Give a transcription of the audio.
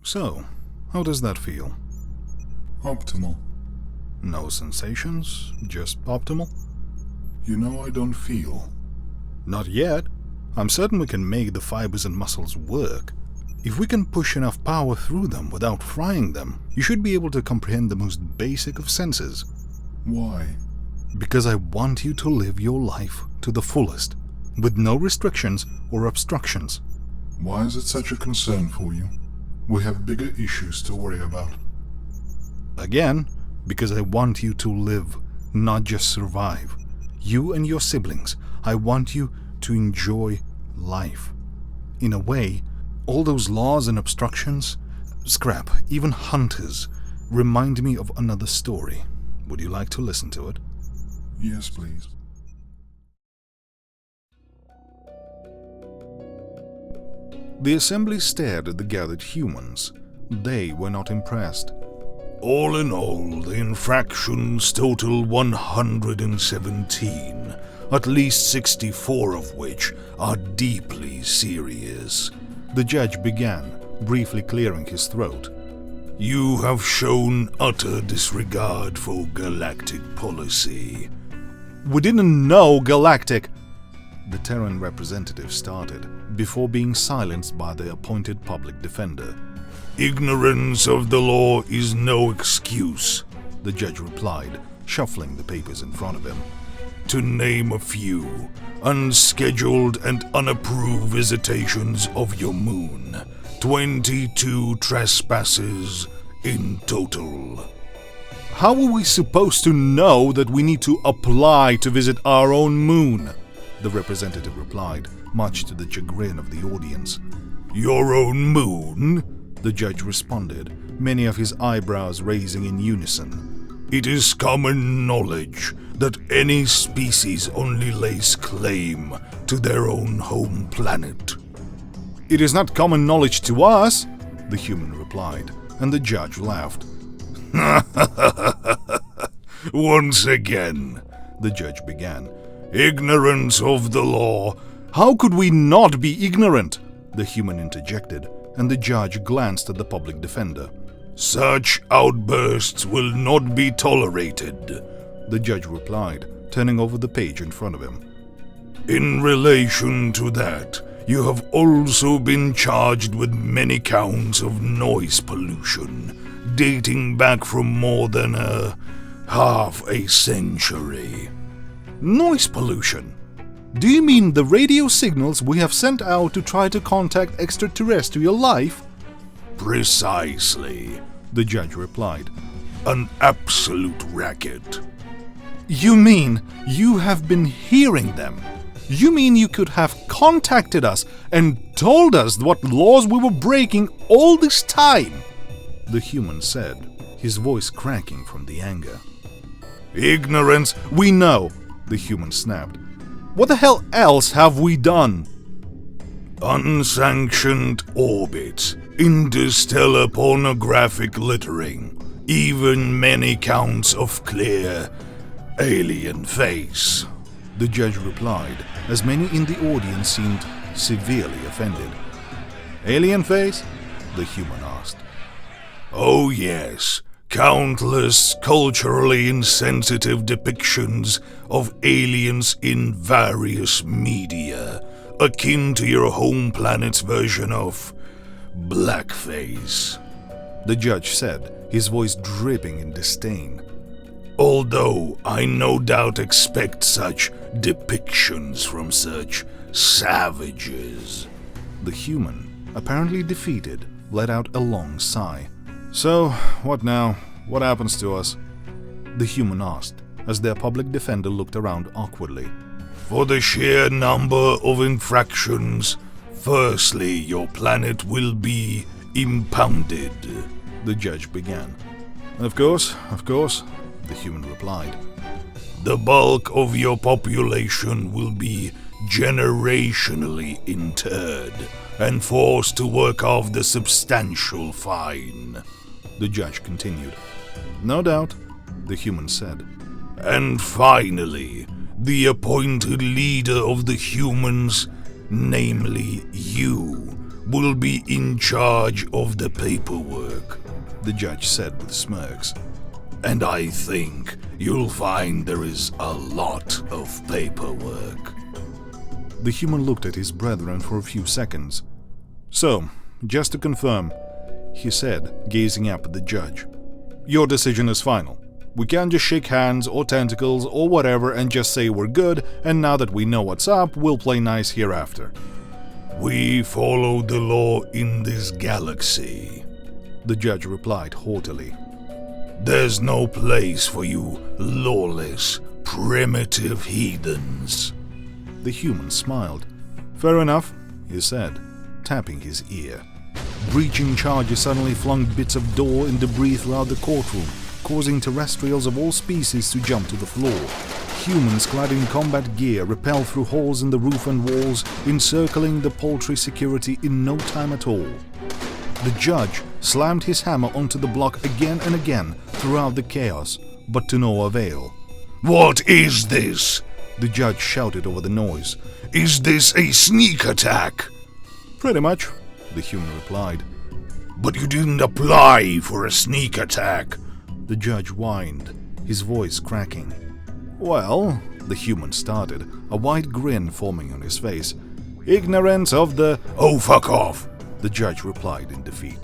So, how does that feel? Optimal. No sensations, just optimal? You know I don't feel. Not yet. I'm certain we can make the fibers and muscles work. If we can push enough power through them without frying them, you should be able to comprehend the most basic of senses. Why? Because I want you to live your life to the fullest, with no restrictions or obstructions. Why is it such a concern for you? We have bigger issues to worry about. Again, because I want you to live, not just survive. You and your siblings, I want you to enjoy life. In a way, all those laws and obstructions, scrap, even hunters, remind me of another story. Would you like to listen to it? Yes, please. The assembly stared at the gathered humans. They were not impressed. All in all, the infractions total 117, at least 64 of which are deeply serious. The judge began, briefly clearing his throat. You have shown utter disregard for galactic policy. We didn't know galactic. The Terran representative started, before being silenced by the appointed public defender. Ignorance of the law is no excuse, the judge replied, shuffling the papers in front of him. To name a few, unscheduled and unapproved visitations of your moon. 22 trespasses in total. How are we supposed to know that we need to apply to visit our own moon? The representative replied, much to the chagrin of the audience. Your own moon? The judge responded, many of his eyebrows raising in unison. It is common knowledge that any species only lays claim to their own home planet. It is not common knowledge to us, the human replied, and the judge laughed. Once again, the judge began, ignorance of the law. How could we not be ignorant? The human interjected, and the judge glanced at the public defender. Such outbursts will not be tolerated, the judge replied, turning over the page in front of him. In relation to that, you have also been charged with many counts of noise pollution, dating back from more than half a century. Noise pollution? Do you mean the radio signals we have sent out to try to contact extraterrestrial life? Precisely, the judge replied. An absolute racket. You mean you have been hearing them? You mean you could have contacted us and told us what laws we were breaking all this time? The human said, his voice cracking from the anger. Ignorance, we know, the human snapped. What the hell else have we done? Unsanctioned orbits, interstellar pornographic littering, even many counts of clear alien face, the judge replied, as many in the audience seemed severely offended. Alien face? The human asked. Oh yes, countless culturally insensitive depictions of aliens in various media, akin to your home planet's version of blackface, the judge said, his voice dripping in disdain. Although I no doubt expect such depictions from such savages. The human, apparently defeated, let out a long sigh. So, what now? What happens to us? The human asked, as their public defender looked around awkwardly. For the sheer number of infractions, firstly, your planet will be impounded, the judge began. Of course, the human replied. The bulk of your population will be generationally interred and forced to work off the substantial fine, the judge continued. No doubt, the human said. And finally, the appointed leader of the humans, namely you, will be in charge of the paperwork, the judge said with smirks. And I think you'll find there is a lot of paperwork. The human looked at his brethren for a few seconds. So, just to confirm, he said, gazing up at the judge, your decision is final. We can't just shake hands or tentacles or whatever and just say we're good, and now that we know what's up, we'll play nice hereafter. We follow the law in this galaxy, the judge replied haughtily. There's no place for you lawless, primitive heathens. The human smiled. Fair enough, he said, tapping his ear. Breaching charges suddenly flung bits of door and debris throughout the courtroom, causing terrestrials of all species to jump to the floor. Humans clad in combat gear repelled through holes in the roof and walls, encircling the paltry security in no time at all. The judge slammed his hammer onto the block again and again throughout the chaos, but to no avail. What is this? The judge shouted over the noise. Is this a sneak attack? Pretty much, the human replied. But you didn't apply for a sneak attack, the judge whined, his voice cracking. Well, the human started, a wide grin forming on his face. Ignorance of the... Oh, fuck off, the judge replied in defeat.